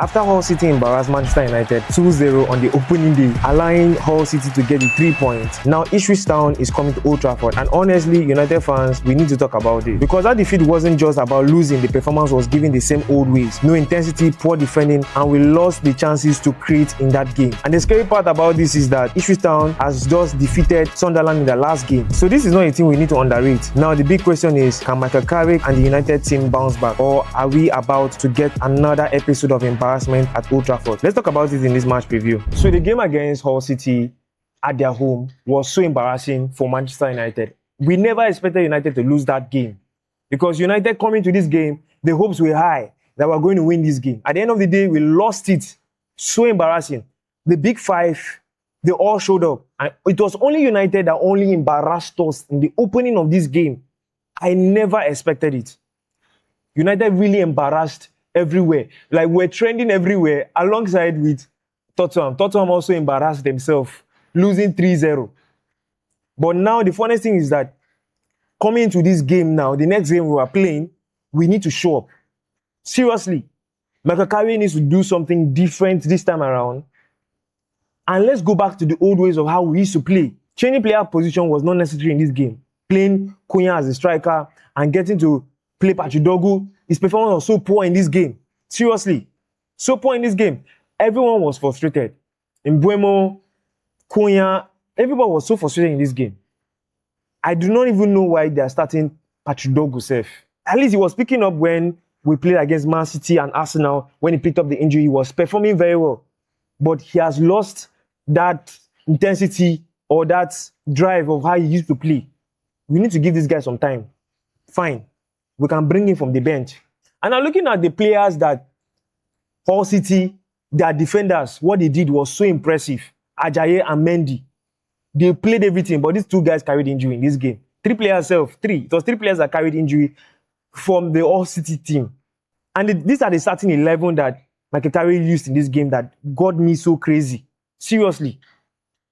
After Hull City embarrassed Manchester United 2-0 on the opening day, allowing Hull City to get the 3 points, now Ipswich Town is coming to Old Trafford, and honestly, United fans, we need to talk about it. Because that defeat wasn't just about losing, the performance was given the same old ways. No intensity, poor defending, and we lost the chances to create in that game. And the scary part about this is that Ipswich Town has just defeated Sunderland in the last game. So this is not a team we need to underrate. Now the big question is, can Michael Carrick and the United team bounce back? Or are we about to get another episode of embarrassment at Old Trafford? Let's talk about it in this match preview. So the game against Hull City at their home was so embarrassing for Manchester United. We never expected United to lose that game, because United coming to this game, the hopes were high that we're going to win this game. At the end of the day, we lost it. So embarrassing. The big five, they all showed up, and it was only United that only embarrassed us in the opening of this game. I never expected it. United really embarrassed everywhere. Like, we're trending everywhere alongside with Tottenham. Tottenham also embarrassed themselves, losing 3-0. But now the funniest thing is that coming into this game now, the next game we are playing, we need to show up. Seriously. Michael Carrick needs to do something different this time around. And let's go back to the old ways of how we used to play. Changing player position was not necessary in this game. Playing Cunha as a striker and getting to play Pachidogu, his performance was so poor in this game. Seriously. So poor in this game. Everyone was frustrated. Mbuemo, Cunha, everybody was so frustrated in this game. I do not even know why they are starting Pachidogu safe. At least he was picking up when we played against Man City and Arsenal. When he picked up the injury, he was performing very well. But he has lost that intensity or that drive of how he used to play. We need to give this guy some time. Fine. We can bring him from the bench. And now looking at the players that Hull City, their defenders, what they did was so impressive. Ajayi and Mendy. They played everything, but these two guys carried injury in this game. It was three players that carried injury from the Hull City team. And these are the starting 11 that Michael Carrick used in this game that got me so crazy. Seriously.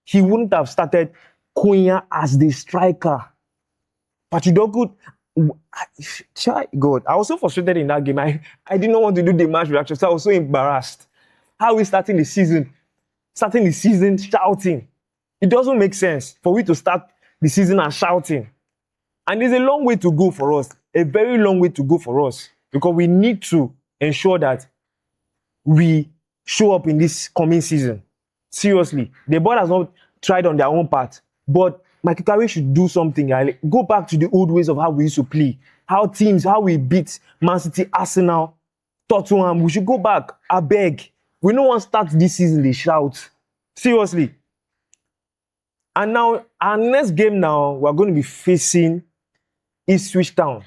He wouldn't have started Cunha as the striker. Pachidogu, God, I was so frustrated in that game. I didn't want to do the match reaction, so I was so embarrassed. How are we starting the season shouting? It doesn't make sense for we to start the season and shouting. And there's a long way to go for us, a very long way to go for us, because we need to ensure that we show up in this coming season. Seriously, the board has not tried on their own part, but Michael Carrick should do something. Like, go back to the old ways of how we used to play, how we beat Man City, Arsenal, Tottenham. We should go back. I beg. We don't want to start this season, they shout. Seriously. And now, our next game now, we're going to be facing Ipswich Town.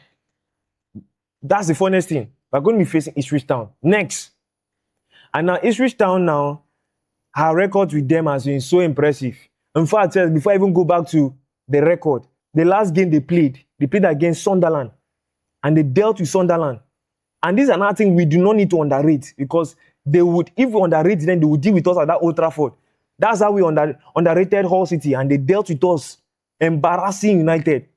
That's the funniest thing. We're going to be facing Ipswich Town next. And now, Ipswich Town now, her record with them has been so impressive. In fact, before I even go back to the record, the last game they played against Sunderland. And they dealt with Sunderland. And this is another thing we do not need to underrate, because they would, if we underrate them, they would deal with us at that Old Trafford. That's how we underrated Hull City, and they dealt with us, embarrassing United.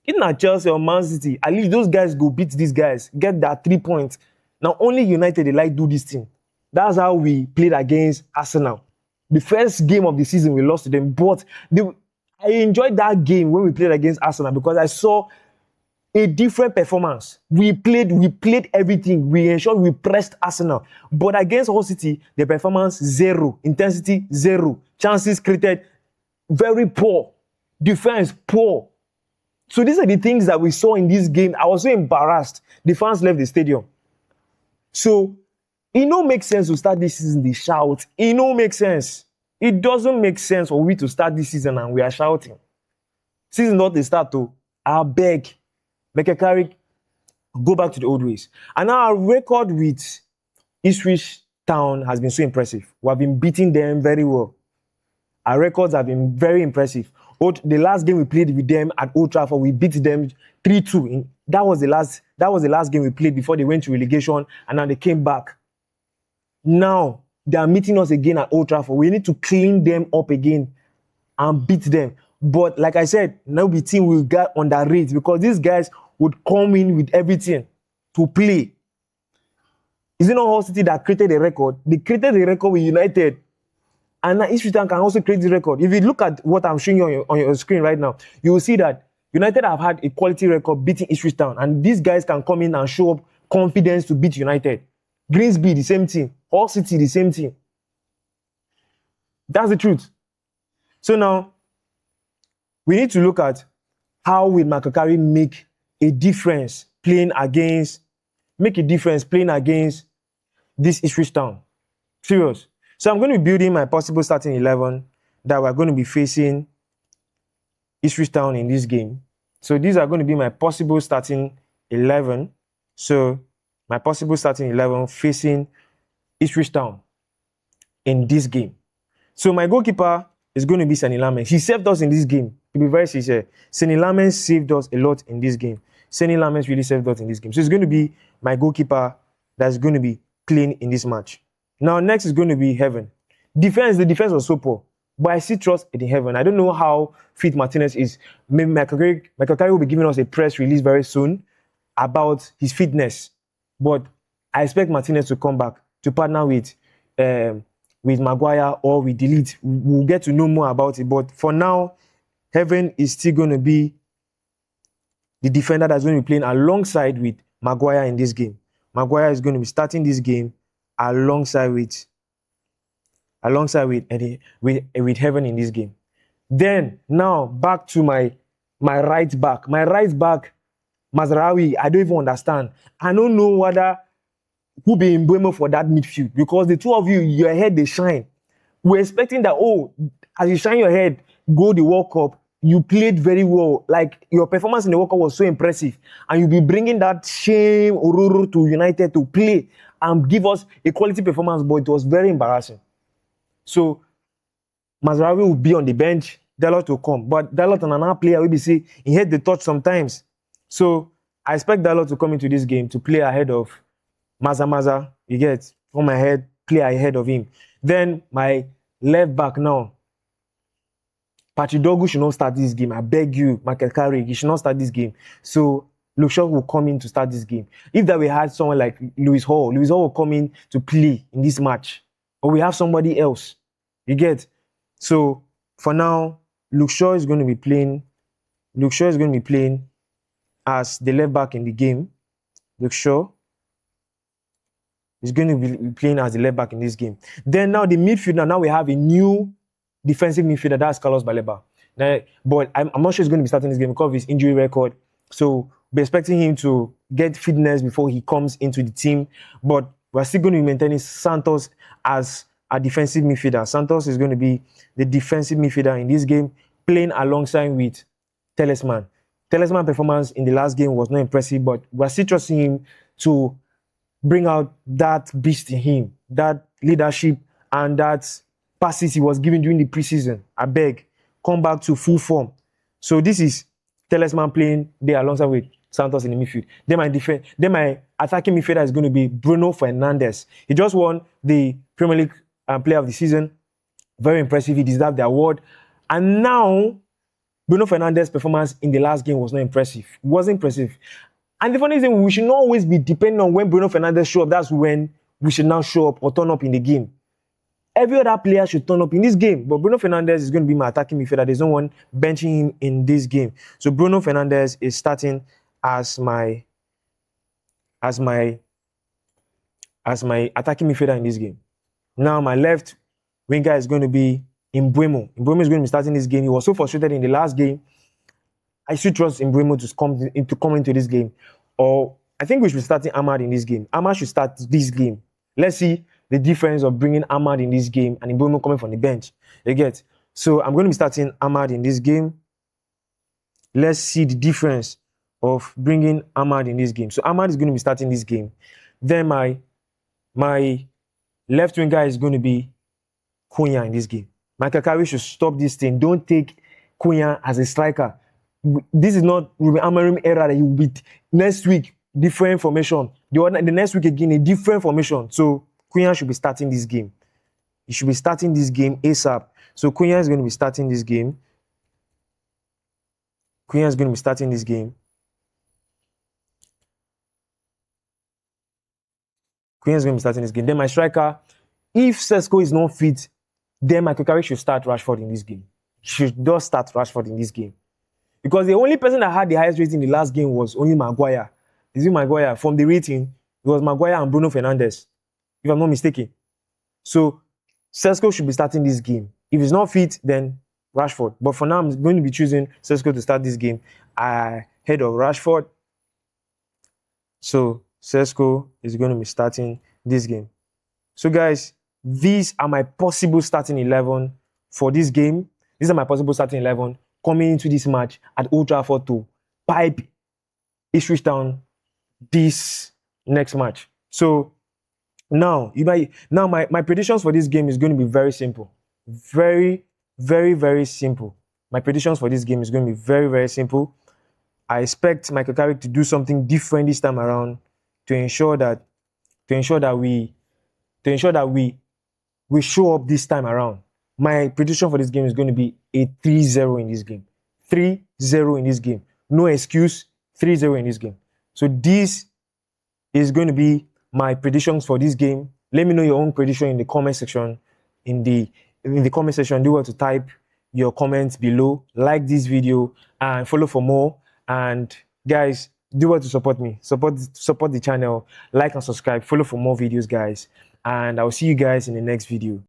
Even at Chelsea or Man City, at least those guys go beat these guys, get that 3 points. Now only United, they like do this thing. That's how we played against Arsenal. The first game of the season, we lost to them, but I enjoyed that game when we played against Arsenal, because I saw a different performance. We played everything. We ensured we pressed Arsenal. But against Hull City, the performance, 0. Intensity, 0. Chances created, very poor. Defense, poor. So these are the things that we saw in this game. I was so embarrassed. The fans left the stadium. So it don't make sense to start this season, they shout. It don't make sense. It doesn't make sense for we to start this season and we are shouting. Season not the start to, I beg. Michael Carrick, go back to the old ways. And now our record with Ipswich Town has been so impressive. We have been beating them very well. Our records have been very impressive. The last game we played with them at Old Trafford, we beat them 3-2. That was the last game we played before they went to relegation, and now they came back. Now they are meeting us again at Old Trafford. We need to clean them up again and beat them. But like I said, now the team will get underrated, because these guys would come in with everything to play. Is it not Hull City that created a record? They created a record with United. And now Ipswich Town can also create the record. If you look at what I'm showing you on your screen right now, you will see that United have had a quality record beating Ipswich Town. And these guys can come in and show up confidence to beat United. Greensby, the same team. Hull City, the same team. That's the truth. So now, we need to look at how will Makakari make a difference playing against this Ipswich Town. Serious. So I'm going to be building my possible starting 11 that we're going to be facing Ipswich Town in this game. So these are going to be my possible starting 11. So my possible starting 11 facing Ipswich Town in this game. So my goalkeeper is going to be Seni Lamen. He saved us in this game. To be very sincere, Seni Lamen saved us a lot in this game. Seni Lamen really saved us in this game. So it's going to be my goalkeeper that's going to be playing in this match. Now, next is going to be Heaven. The defense was so poor, but I still trust in Heaven. I don't know how fit Martinez is. Maybe Michael Carey will be giving us a press release very soon about his fitness. But I expect Martinez to come back to partner with Maguire or with Delete. We'll get to know more about it. But for now, Heaven is still going to be the defender that's going to be playing alongside with Maguire in this game. Maguire is going to be starting this game alongside with Heaven in this game. Then now back to my right back. My right back, Mazraoui, I don't even understand. I don't know whether who be in Mbeumo for that midfield, because the two of you, your head they shine. We're expecting that, as you shine your head, go the World Cup, you played very well. Like, your performance in the World Cup was so impressive. And you'll be bringing that shame Ororo to United to play and give us a quality performance, but it was very embarrassing. So, Mazraoui will be on the bench, Dalot will come. But Dalot and another player will be see, he had the touch sometimes. So, I expect Dalot to come into this game to play ahead of Maza, you get, from my head, play ahead of him. Then, my left back now, Patrick Dogu should not start this game. I beg you, Michael Carrick, he should not start this game. So, Luke Shaw will come in to start this game. If that we had someone like Lewis Hall will come in to play in this match. Or we have somebody else. You get? So, for now, Luke Shaw is going to be playing as the left back in the game. Luke Shaw is going to be playing as the left back in this game. Then now the midfielder, now we have a new defensive midfielder, that's Carlos Baleba. Now, but I'm not sure he's going to be starting this game because of his injury record. So we're expecting him to get fitness before he comes into the team. But we're still going to be maintaining Santos as a defensive midfielder. Santos is going to be the defensive midfielder in this game, playing alongside with Talisman. Talisman's performance in the last game was not impressive, but we're still trusting him to bring out that beast in him, that leadership and that passes he was given during the preseason. I beg, come back to full form. So this is Talisman playing there alongside with Santos in the midfield. Then my attacking midfielder is going to be Bruno Fernandes. He just won the Premier League Player of the Season. Very impressive. He deserved the award. And now, Bruno Fernandes' performance in the last game was not impressive. It wasn't impressive. And the funny thing, we should not always be depending on when Bruno Fernandes show up. That's when we should now show up or turn up in the game. Every other player should turn up in this game. But Bruno Fernandes is going to be my attacking midfielder. There's no one benching him in this game. So Bruno Fernandes is starting as my attacking midfielder in this game. Now my left winger is going to be Mbeumo. Mbeumo is going to be starting this game. He was so frustrated in the last game. I should trust Mbeumo to come into this game. Or I think we should be starting Ahmad in this game. Ahmad should start this game. Let's see the difference of bringing Ahmad in this game and Mbeumo coming from the bench. You get? So I'm going to be starting Ahmad in this game. Let's see the difference of bringing Ahmad in this game. So Ahmad is going to be starting this game. Then my left winger is going to be Cunha in this game. Michael Carey should stop this thing. Don't take Cunha as a striker. This is not Ruben Amorim era that he will beat. Next week, different formation. The next week again, a different formation. So Cunha should be starting this game. He should be starting this game ASAP. So Cunha is going to be starting this game. Cunha is going to be starting this game. Queen's going to be starting this game. Then my striker, if Sesko is not fit, then Michael Carrick should start Rashford in this game. Should just start Rashford in this game. Because the only person that had the highest rating in the last game was only Maguire. Is it Maguire? From the rating, it was Maguire and Bruno Fernandes, if I'm not mistaken. So Sesko should be starting this game. If he's not fit, then Rashford. But for now, I'm going to be choosing Sesko to start this game ahead of Rashford. So Sesko is going to be starting this game. So guys, these are my possible starting 11 for this game. These are my possible starting 11 coming into this match at Old Trafford to pipe Ipswich Town this next match. So now, my predictions for this game is going to be very simple. Very, very, very simple. My predictions for this game is going to be very, very simple. I expect Michael Carrick to do something different this time around to ensure that we show up this time around. My prediction for this game is going to be a 3-0 in this game. 3-0 in this game. No excuse. 3-0 in this game. So this is going to be my predictions for this game. Let me know your own prediction in the comment section. In the comment section, do well to type your comments below. Like this video and follow for more. And guys, do well to support me. Support the channel. Like and subscribe. Follow for more videos, guys. And I'll see you guys in the next video.